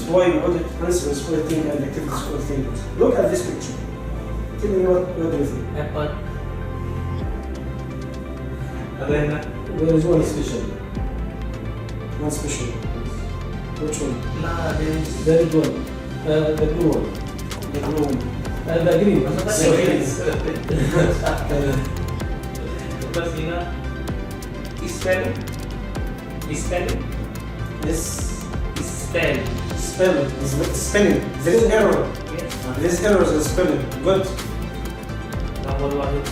why we audit principles auditing and activities auditing. Look at this picture. Tell me what do you think? Apple. There is one special. One special. Which one? Nah, there is. There is one. The blue one. The blue one. The green. Because you know, spelling. Yes. Spelling. Spelling. There is error. Yes. There is errors in spelling. Good. Number one.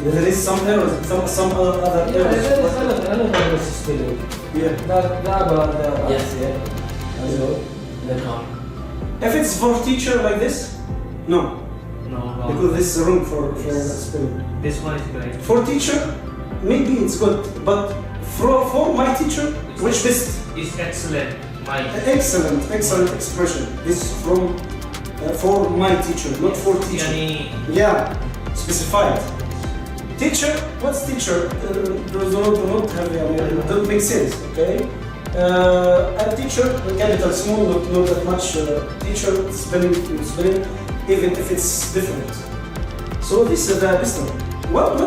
There is some errors. Some other errors. أنا spelling. Yeah. Yes. If it's for teacher like this, no. No. Because this is wrong for spelling. This one is correct. For teacher, maybe it's good, but for my teacher, which best? It's excellent. My. Excellent expression. This is from for my teacher, not for teacher. Yani, Yeah, specified. Teacher, what's teacher? Don't have don't make sense. Okay. A teacher, capital small, not that much. Teacher spelling, even if it's different. So this is the best one. What we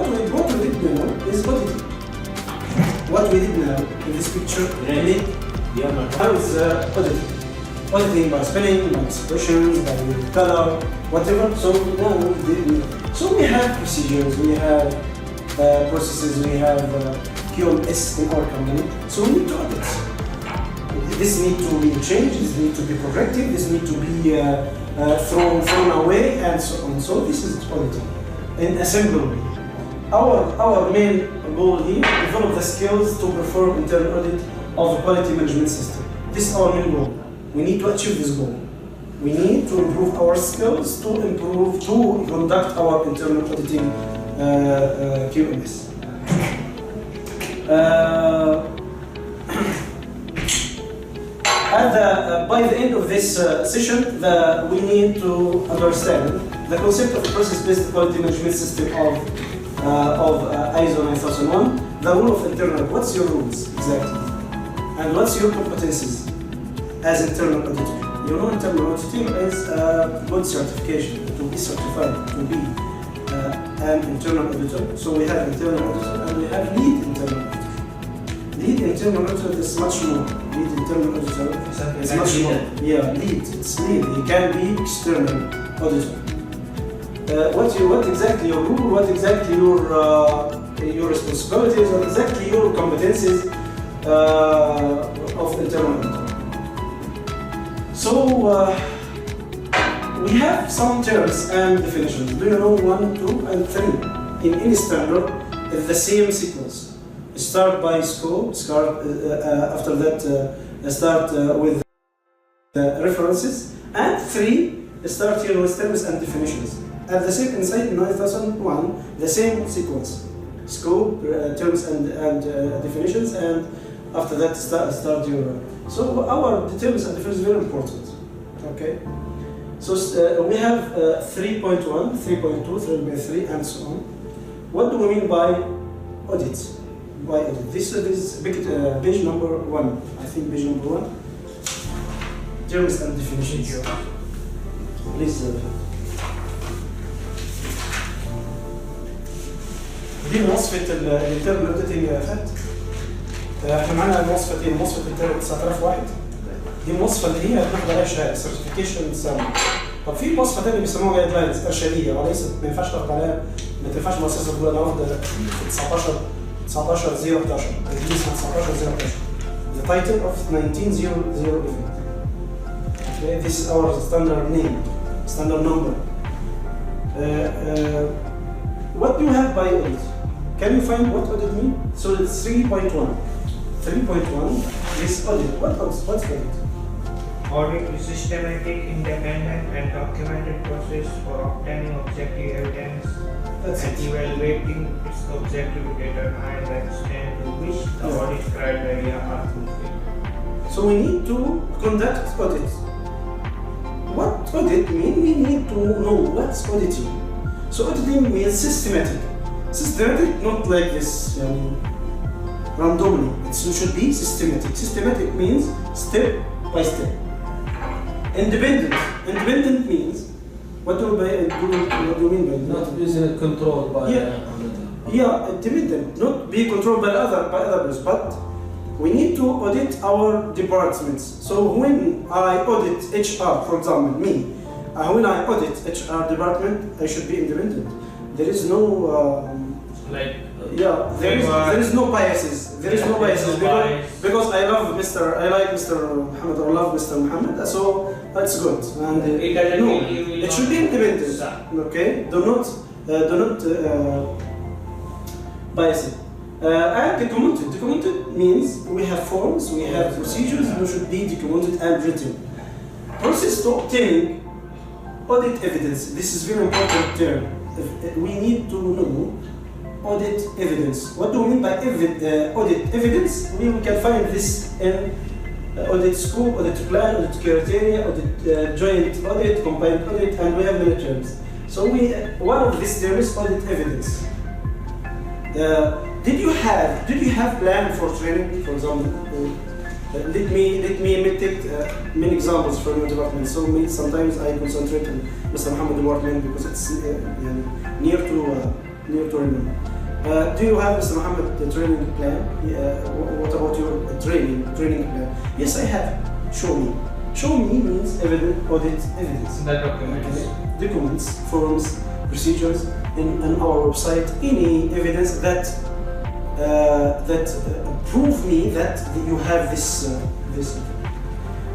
did now is auditing. What we did now in this picture, how is auditing? Auditing by spelling, by expressions, by color, whatever. So now we did. So we have procedures, we have processes, we have QMS in our company. So we need to audit. This need to be changed, this need to be corrected, this need to be thrown away, and so on. So this is auditing in a simple way. Our main goal here, develop the skills to perform internal audit of the quality management system. This is our main goal. We need to achieve this goal. We need to improve our skills to conduct our internal auditing QMS. By the end of this session, we need to understand the concept of process-based quality management system of ISO 9001, the rule of internal. What's your rules exactly, and what's your competencies as internal auditor? You know, internal auditing is good certification to be certified to be an internal auditor. So we have internal auditor and we have lead internal auditor. Lead internal auditor is much more. Lead internal auditor is much more. Yeah, lead. It's lead. He can be external auditor. What exactly your rule? What exactly your responsibilities? What exactly your competencies of internal auditor? So we have some terms and definitions. Do you know 1, 2, and 3? In any standard, it's the same sequence. Start by scope. After that, start with references, and 3 start here with terms and definitions. At the same inside 9001, the same sequence: scope, terms and definitions, and after that start your. So our terms and definitions are very important. Okay. So we have 3.1, 3.2, 3.3, and so on. What do we mean by audit? By audit. This is page number 1. I think page number 1. Terms and definitions. Please. دي مواصفة الانترنال اوديتنج يا فهد. احنا معانا مواصفتين، مواصفة الانترنال 9001 دي المواصفة اللي هي بناخد عليها شهادة سيرتيفيكيشن سامي. طب في مواصفة تانية بيسموها جايد لاينز إرشادية وليست ما ينفعش تاخد عليها، ما تنفعش مؤسسة تقول أنا واخدة 19/011 دي اسمها 19/011 The title of 19/011. Okay, this is our standard name, standard number. What do you have by audit? Can you find what audit mean? So it's 3.1. 3.1 is audit. What's audit? Audit is systematic, independent, and documented process for obtaining objective evidence and evaluating its objective to determine the extent to which the audit criteria are fulfilled. So we need to conduct audit. What audit mean? We need to know what's auditing. So auditing means systematic. Systematic, not like this, randomly. It should be systematic. Systematic means step by step. Independent. Independent means, what do you mean by Not easily controlled by Yeah. Yeah, independent, not be controlled by others, but we need to audit our departments. So when I audit HR, for example, me, when I audit HR department, I should be independent. There is no, Like, there is no biases. There is no biases because I like Mr. Muhammad or love Mr. Muhammad, so that's good. And it doesn't no, mean you will it should be independent. Okay, do not bias it. And documented. Documented means we have forms, we have procedures, and we should be documented and written. Process to obtaining audit evidence. This is very important term. We need to know audit evidence. What do we mean by audit evidence? We can find this in audit scope, audit plan, audit criteria, audit joint audit, combined audit, and we have many terms. So one of these terms is audit evidence. Did you have plan for training, for example? Let me take many examples from your department. So sometimes I concentrate on Mr. Muhammad department because it's near to remember. Do you have, Mr. Muhammad, the training plan? What about your training plan? Yes, I have. Show me. Show me means audit evidence. the documents. Okay. Documents, forms, procedures in our website. Any evidence that prove me that you have this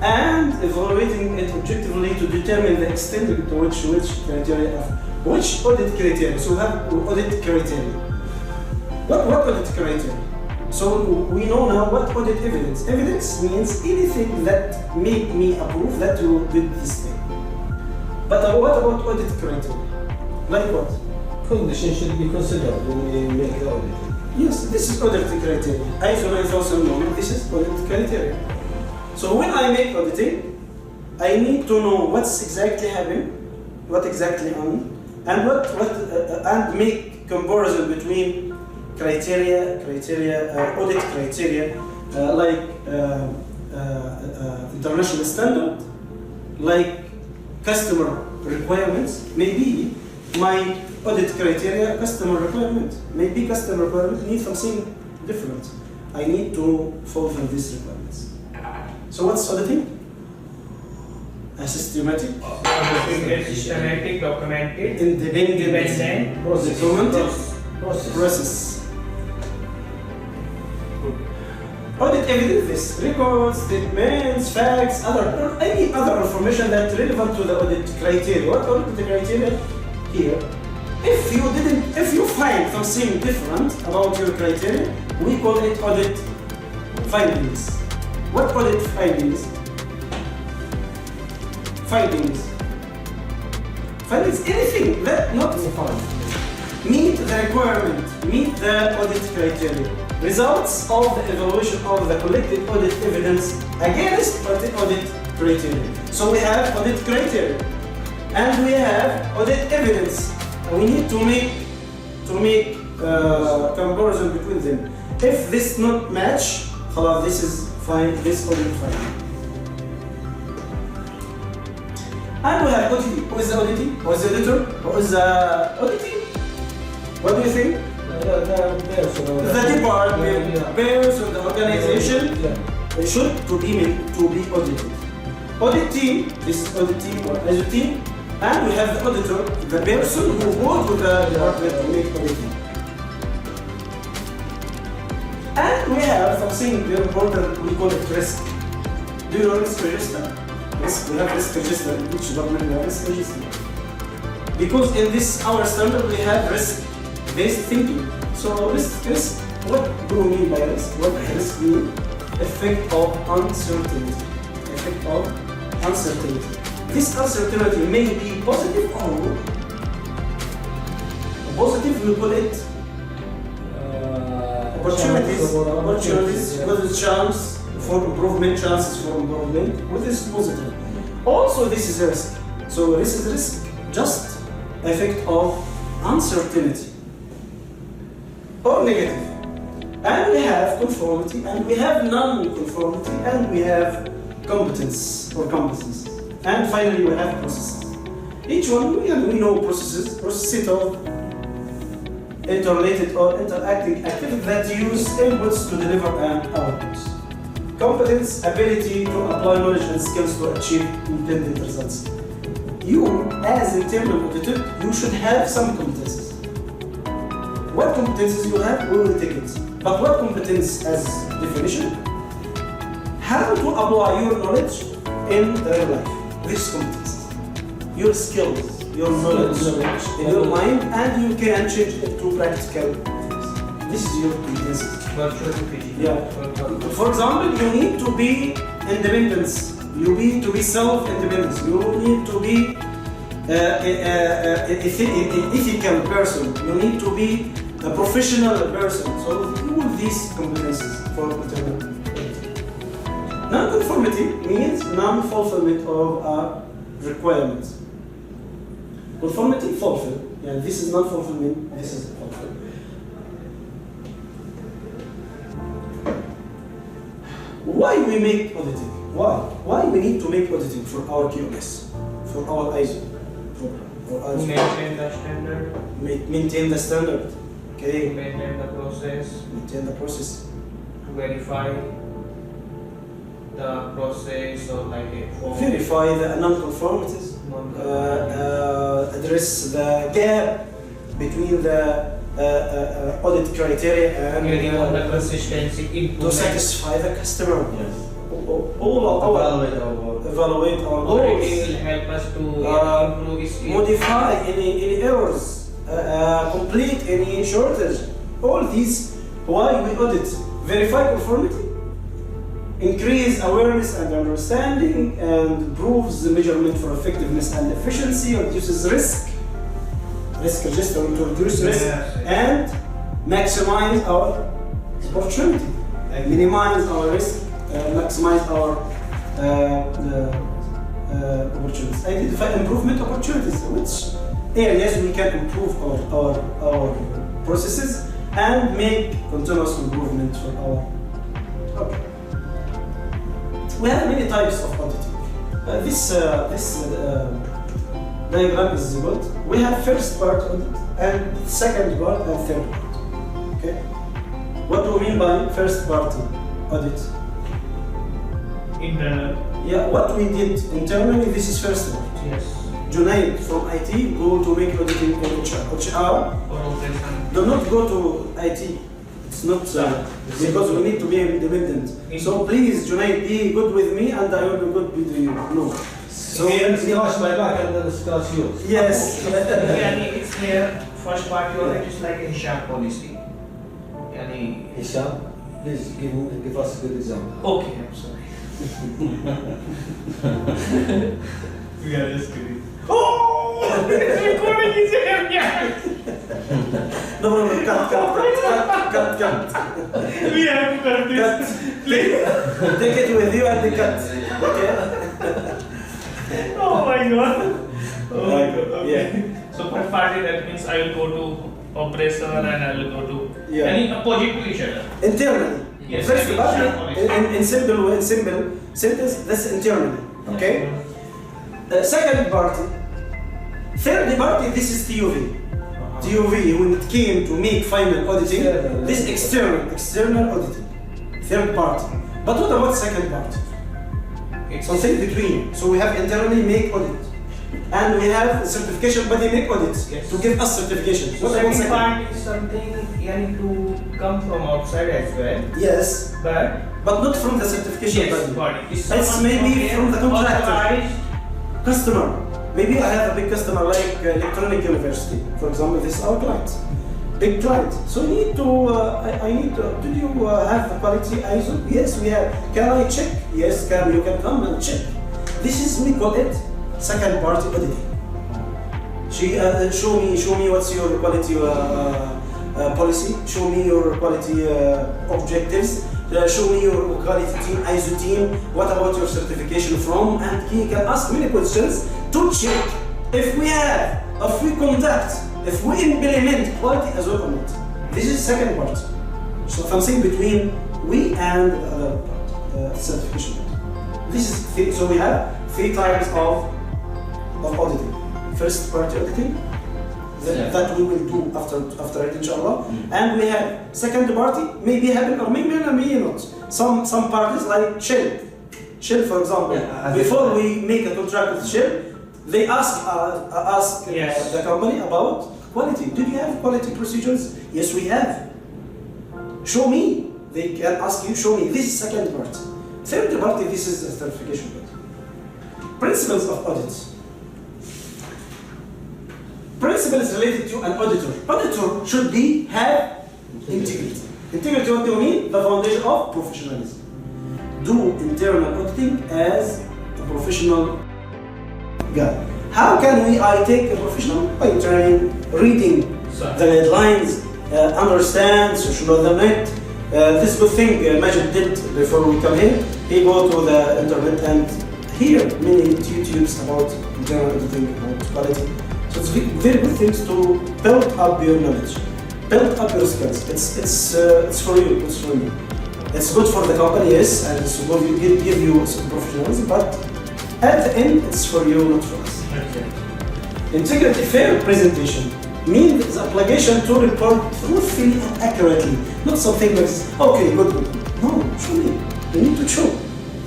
and evaluating it objectively to determine the extent to which criteria of which audit criteria. So we have audit criteria. What audit criteria? So we know now what audit evidence. Evidence means anything that make me approve that you did this thing. But what about audit criteria? Like what? Condition should be considered when we make the audit. Yes, this is audit criteria. ISO 9001, this is audit criteria. So when I make auditing, I need to know what's exactly happening, what exactly on, and and make comparison between criteria, audit criteria, like international standard, like customer requirements. Maybe my audit criteria, customer requirement. Maybe customer requirement needs something different. I need to fulfill these requirements. So what's auditing? A systematic, documented, independent process. Audit evidence, records, statements, facts, any other information that's relevant to the audit criteria. What audit criteria here? If you find something different about your criteria, we call it audit findings. What audit findings? Findings, anything that not meet the requirement, meet the audit criteria. Results of the evaluation of the collected audit evidence against audit criteria. So we have audit criteria and we have audit evidence. We need to make comparison between them. If this not match, this is fine. This audit fine. And we have auditing. Who is the auditing? Who is the auditor? Who is the auditing? What do you think? The department, person, the organization should be audited. Audit team. This is audit team or as a team. And we have the auditor, the person who works with the department to make auditing. And we have something very important, we call it risk. Do you know risk register? Yes, we have risk register. In each department we have risk register. Because in this our standard we have risk-based thinking. So risk, what do we mean by risk? What does risk mean? Effect of uncertainty. Effect of uncertainty. This uncertainty may be positive or positive, we call it opportunities, with chance for improvement, chances for improvement, with is positive. Also, this is risk. So this is risk, just effect of uncertainty or negative. And we have conformity, and we have non-conformity, and we have competence or competences. And finally, we have processes. Each one, we know processes, process set of interrelated or interacting activities that use inputs to deliver an output. Competence, ability to apply knowledge and skills to achieve intended results. You, as internal auditor, you should have some competences. What competences you have, we will take it. But what competence as definition? How to apply your knowledge in real life. This competence. Your skills, your knowledge in your mind, and you can change it to practical things. This is your competences. Yeah. For example, you need to be independent. You need to be self-independent. You need to be an ethical person. You need to be a professional person. So all these competences for internal auditing. Non-conformity means non-fulfillment of a requirement. Conformity, fulfill. Yeah, this is non-fulfillment. This is fulfill. Why we make auditing? Why we need to make auditing for our QMS, for our ISO program, for our To maintain the standard. maintain the standard. To Okay, maintain the process. maintain the process. To verify the process or like a form. Verify the non-conformities. Address the gap between the audit criteria Getting on the and consistency to improvement. satisfy the customer. Yes. All of our Evaluate our work. evaluate our Auditing goals, will help us to improve skills. modify any errors, complete any shortage. All these, why we audit, verify conformity, increase awareness and understanding, and improves the measurement for effectiveness and efficiency, reduces risk register to reduce risk, Yes. and maximize our opportunity, minimize our risk, maximize our opportunities. Identify improvement opportunities, which areas we can improve our processes and make continuous improvement for our. Okay. We have many types of auditing. This diagram is good. We have first part audit and second part and third part. Okay. What do we mean by first part audit? Internal. Yeah, what we did internally, this is first part. Yes. Junaid from IT go to make auditing in HR. Or operation. Do not go to IT. It's not because we need to be independent. So please, Junaid, be good with me and I will be good with you. No. So scratch my back and then scratch yours. Yes. Yani it's here. First part you audit is like a sharp policy. Yani. Hisham, please give us a good example. Okay, I'm sorry. We are just kidding. Oh! This recording is here, yeah! No, cut. We have to cut this. Please. Take it with you and the cut. Okay? Oh my god. Oh my god. Okay. Yeah. So first part that means I will go to oppressor and I will go to Yeah. any opposite to each other. Internally. Yes, First I mean, part, sharp in simple way, simple sentence, that's internally. Okay? Second party. Third party, this is TUV. TUV, when it came to make final auditing, this external auditing. Third party. But what about second party? It's Something between. So we have internally make audit. And we have certification body make audits Yes. to give us certification. So What about second second? part is something you need to come from outside as well. Yes, but not from the certification Yes, body. body. It's It's maybe from the contractor. authorized. Customer. Maybe I have a big customer like Electronic University. For example, this is our client. Big client. So I need to, I need to, do you have the quality ISO? Yes, we have. Can I check? Yes, you can come and check. This is, we call it second party auditing. Show me what's your quality policy. Show me your quality objectives. Show me your quality team, ISO team. What about your certification from? And he can ask many questions to check if we have, if we conduct, if we implement quality as well or not. This is second part. So something between we and the other part, certification part. This is so we have three types of auditing. First party auditing, that we will do after it, inshallah. And we have second party, maybe happen or maybe not. Some parties like Shell, for example, before we make a contract with Shell, they ask Yes. the company about quality. Do you have quality procedures? Yes, we have. Show me. They can ask you, show me. This is second party. Third party, this is a certification party. Principles of audits. Principles related to an auditor. Auditor should have integrity. Integrity, what do you mean? The foundation of professionalism. Do internal auditing as a professional guy. How can I take a professional? By training, reading the guidelines, understand, social on the net. This good thing Majid did before we come here. He go to the internet and hear many YouTubes about internal auditing, about quality. So it's very good things to build up your knowledge, build up your skills. It's for you, it's for me. It's good for the company, yes, and it's good to give you some professionalism, but at the end, it's for you, not for us. Integrity, fair presentation means the obligation to report truthfully and accurately, not something like, okay, good. No, show me. You need to show.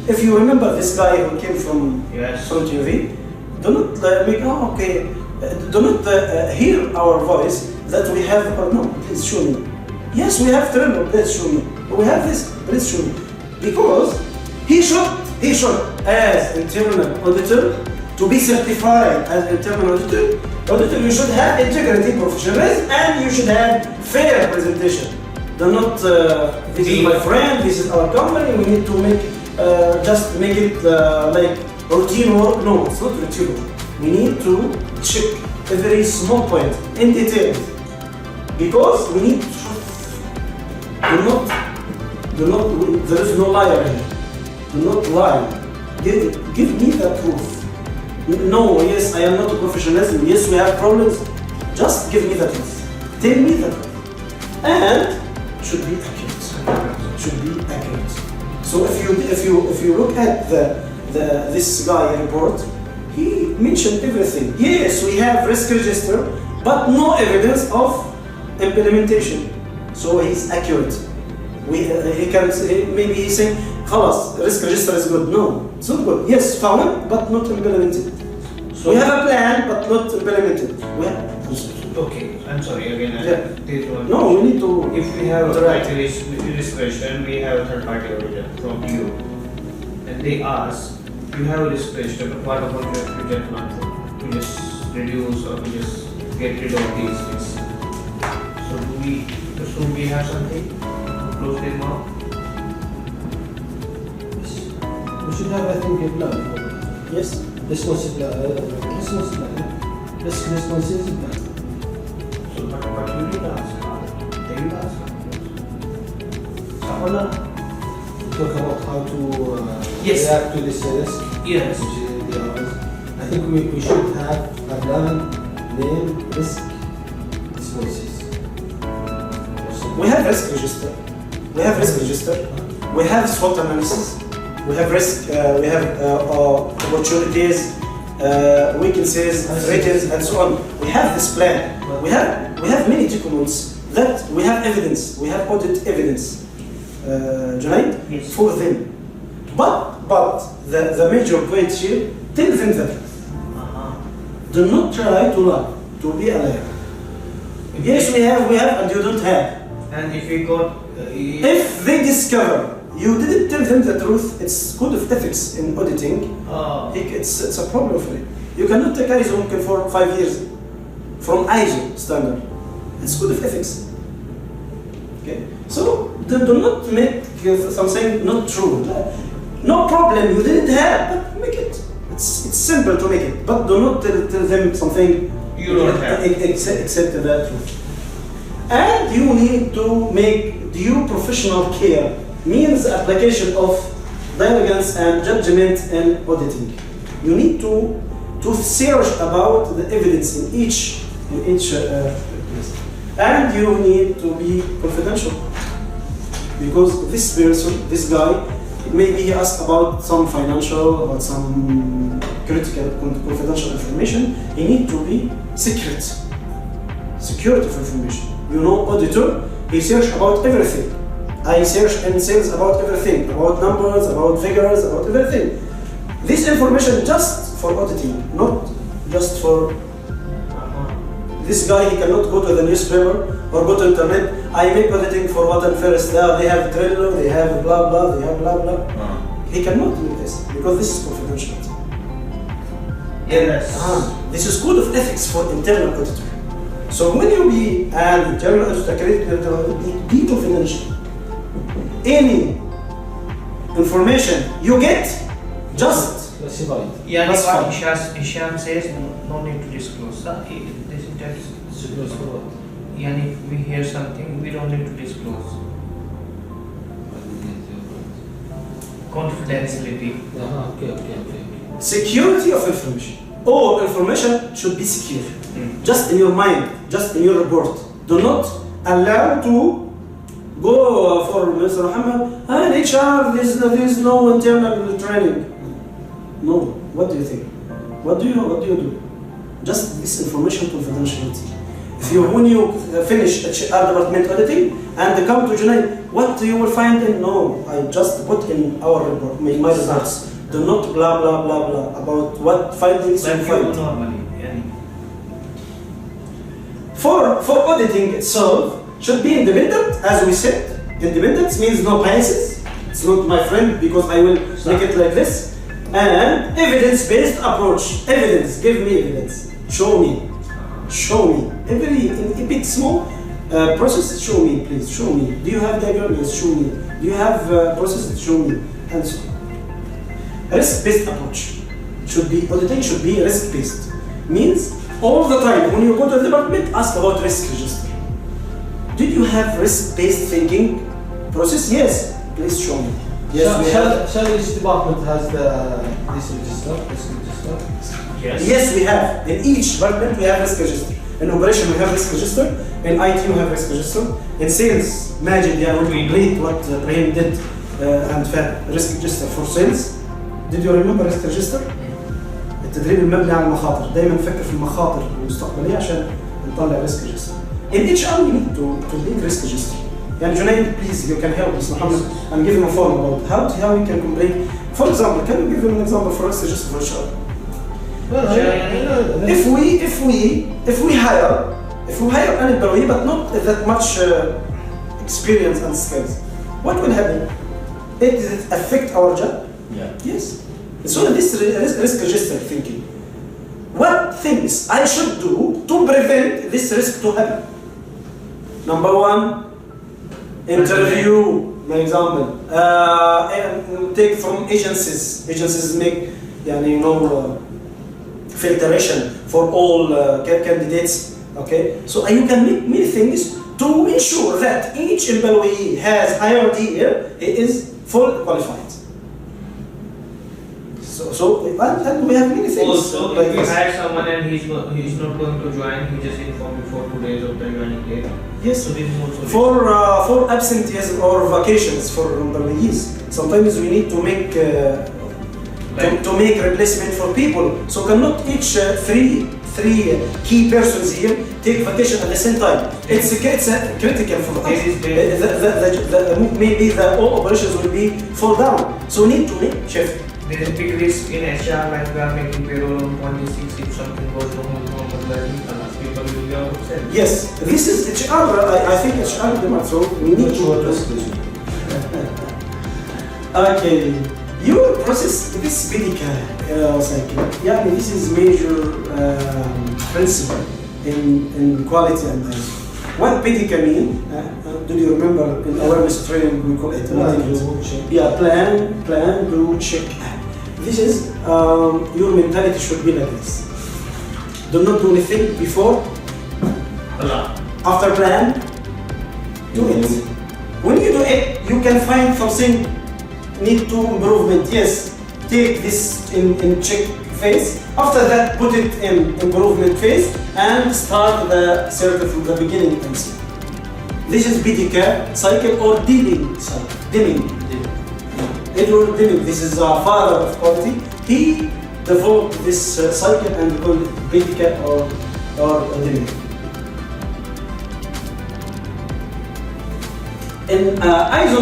If you remember this guy who came from TV, do not make, do not hear our voice that we have, or no, please show me. Yes, we have Trello, please show me. We have this, please show me. Because he should, as internal auditor, to be certified as internal auditor, you should have integrity, professionalism, and you should have fair presentation. Do not, this is my friend, this is our company, we need to make, just make it like routine work. No, it's not routine work. We need to check every small point in detail. Because we need to there is no liar here. Do not lie. Give me the truth. No, yes, I am not a professionalism. Yes, we have problems. Just give me the truth. Tell me the truth. And should be accurate. Should be accurate. So if you look at this guy report, he mentioned everything. Yes, we have risk register, but no evidence of implementation. So he's accurate. He can say, maybe he's saying, "Khalas, risk register is good." No, it's not good. Yes, found, but not implemented. So we have a plan, but not implemented. Okay, I'm sorry again. No, we need to. If we have a risk question, we have a third party auditor from you, and they ask, you have a risk register, but what about your project control? To just reduce or to just get rid of these things. So do we assume we have something to close them out? We should have, I think, a plan for it. Yes. Responsible plan. So, but you did ask. They will ask. Talk about how to Yes. react to this risk. Yes. I think we should have a plan named risk responses. We have risk register. We have SWOT analysis. We have risk. We have opportunities, weaknesses, threats, and so on. We have this plan. We have many documents that we have evidence. We have audit evidence, Junaid, Yes. for them. But the major point here, tell them the truth. Do not try to lie, to be a liar. Yes, we have, and you don't have. And if we got, If they discover you didn't tell them the truth, it's code of ethics in auditing. It's a problem for you. You cannot take ISO for 5 years from ISO standard. It's code of ethics. Okay, so do not make something not true. No problem, you didn't have, but make it. It's simple to make it, but do not tell them something You don't have. Except the truth. And you need to make due professional care, means application of diligence and judgment in auditing. You need to search about the evidence in each place. And you need to be confidential. Because this person, this guy, maybe he asked about some financial or some critical confidential information. He need to be secret, security of information. You know, auditor, he search about everything. I search in sales about everything, about numbers, about figures, about everything. This information just for auditing, not just for this guy. He cannot go to the newspaper or go to internet. I make auditing for what and first. They have Trello, they have blah blah, they have blah blah. He cannot do this because this is confidential. Yes. This is code of ethics for internal auditor. So when you be an internal auditor, be confidential. Any information you get, just classified. Yeah, That's what fine. Hisham says, no need to disclose. This is Disclose for what? Yani if we hear something, we don't need to disclose. Confidentiality. Okay. security of information. All information should be secure. Just in your mind, just in your report. Do not allow to go for Mr. Muhammad, in HR, there is no internal training. No. What do you think? What do you do? Just this information confidentiality. If you, when you finish HR department auditing and they come to Junaid, what you will find in? No, I just put in our report, my results. Do not blah blah blah blah about what findings you Like you find. normally. Yani. For auditing itself should be independent, as we said. Independence means no biases. It's not my friend because I will make it like this. And evidence-based approach. Evidence. Give me evidence. Show me. Show me. A bit small process. Show me, please. Show me. Do you have diagram? Yes. Show me. Do you have process? Show me. And so on. Risk-based approach should be. Auditing should be risk-based. Means all the time when you go to the department, ask about risk register. Did you have risk-based thinking process? Yes. Please show me. Yes, we have. Shall each department has this register, risk register? Yes, we have. In each department we have risk register. In operation we have risk register. In IT we have risk register. In sales, Majid will complete what Brahim did and had risk register for sales. Did you remember risk register? التدريب المبني على المخاطر. دايما نفكر في المخاطر المستقبلية عشان نطلع risk register. In HR we need to make risk register. يعني Junaid, please, you can help us, Muhammad, and give him a form about how we can complete. For example, can you give him an example for risk register for HR? If we hire an employee but not that much experience and skills, what will happen? It affect our job? Yeah. Yes. So this risk register thinking. What things I should do to prevent this risk to happen? Number one, interview, for example. Take from agencies. Agencies make, filtration for all candidates. Okay, so you can make many things to ensure that each employee has hired here, he is full qualified. So and we have many things. Also, like if you this. hire someone and he's not going to join, he just informed before 2 days of the joining date. Yes. So this is also For absenteeism or vacations for employees, sometimes we need to make to make replacement for people. So cannot each three key persons here take vacation at the same time. It's critical for us. Maybe the all operations will be fall down. So we need to make shift. there is a big risk in HR, like we are making payroll on 26. If something goes wrong with normal learning, people will be out of cell. Yes, this is HR. I think HR demand. So we need to. Okay, your process this medical cycle. Yeah, this is major principle in quality and management. What PDCA mean? Do you remember in awareness training we call it? Yeah, plan, do, check. This is your mentality should be like this. Do not do anything before. After plan, do it. When you do it, you can find something need to improvement. Yes, take this in check phase. After that, put it in improvement phase and start the circle from the beginning and see. This is BDK cycle or Deming cycle. Deming. Edward Deming, this is a father of quality. He developed this cycle and called it Bidika or Deming. In ISO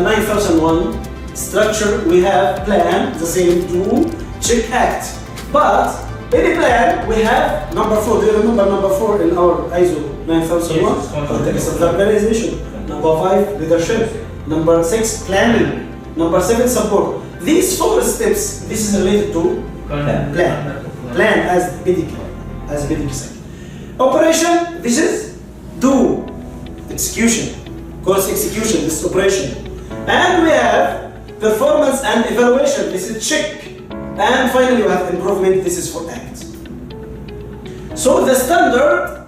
9001 structure, we have plan, the same, do, check, act. But in a plan, we have number 4. Do you remember number 4 in our ISO 9001? Yes, Context of the organization. Number 5, leadership. Number 6, planning. Number 7, support. These 4 steps, this is related to plan. Plan as Bidika cycle. Operation, this is do. Execution. Course execution, this is operation. And we have performance and evaluation, this is check. And finally we have improvement, this is for act. So the standard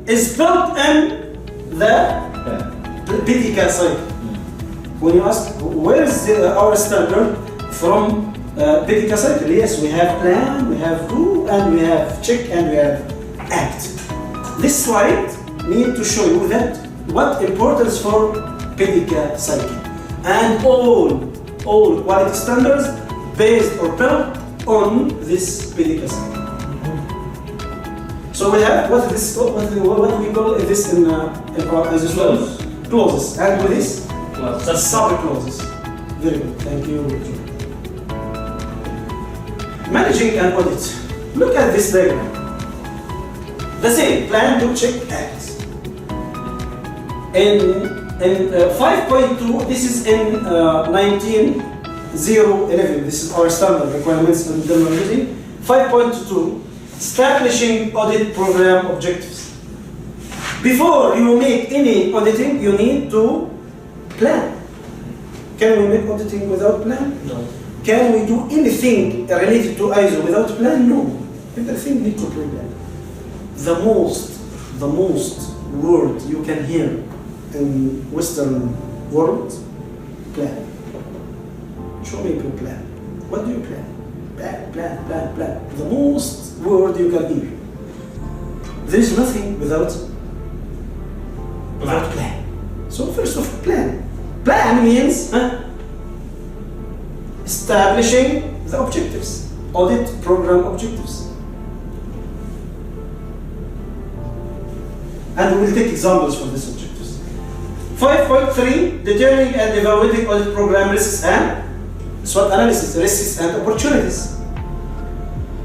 is built in the Bidika cycle. When you ask where is our standard from Bidika cycle, yes, we have plan, we have do, and we have check, and we have act. This slide need to show you that what importance for Bidika cycle, and all quality standards based or built on this Bidika cycle. So we have what we call this in ISO clauses, and with this sub clauses. Very good, thank you. Managing an audit. Look at this diagram. The same plan, do, check, act. In 5.2, this is in 19.011. This is our standard requirements in internal auditing. 5.2, establishing audit program objectives. Before you make any auditing, you need to plan. Can we make auditing without plan? No. Can we do anything related to ISO without plan? No. Everything needs to plan. The most word you can hear in Western world, plan. Show me your plan. What do you plan? Plan. The most word you can hear. There is nothing without plan. So first of all, plan. Plan means establishing the objectives, audit program objectives. And we will take examples for these objectives. 5.3, determining and evaluating audit program risks and SWOT analysis, risks and opportunities.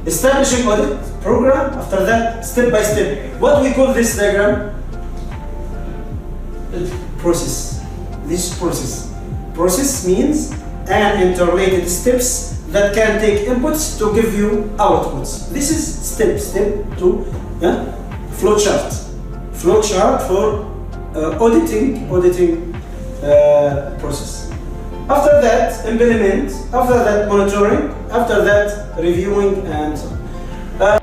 Establishing audit program, after that, step by step. What we call this diagram? Process. This process. Process means an interrelated steps that can take inputs to give you outputs. This is step 2, flow chart. Flow chart for auditing process. After that, implement. After that, monitoring. After that, reviewing, and so on.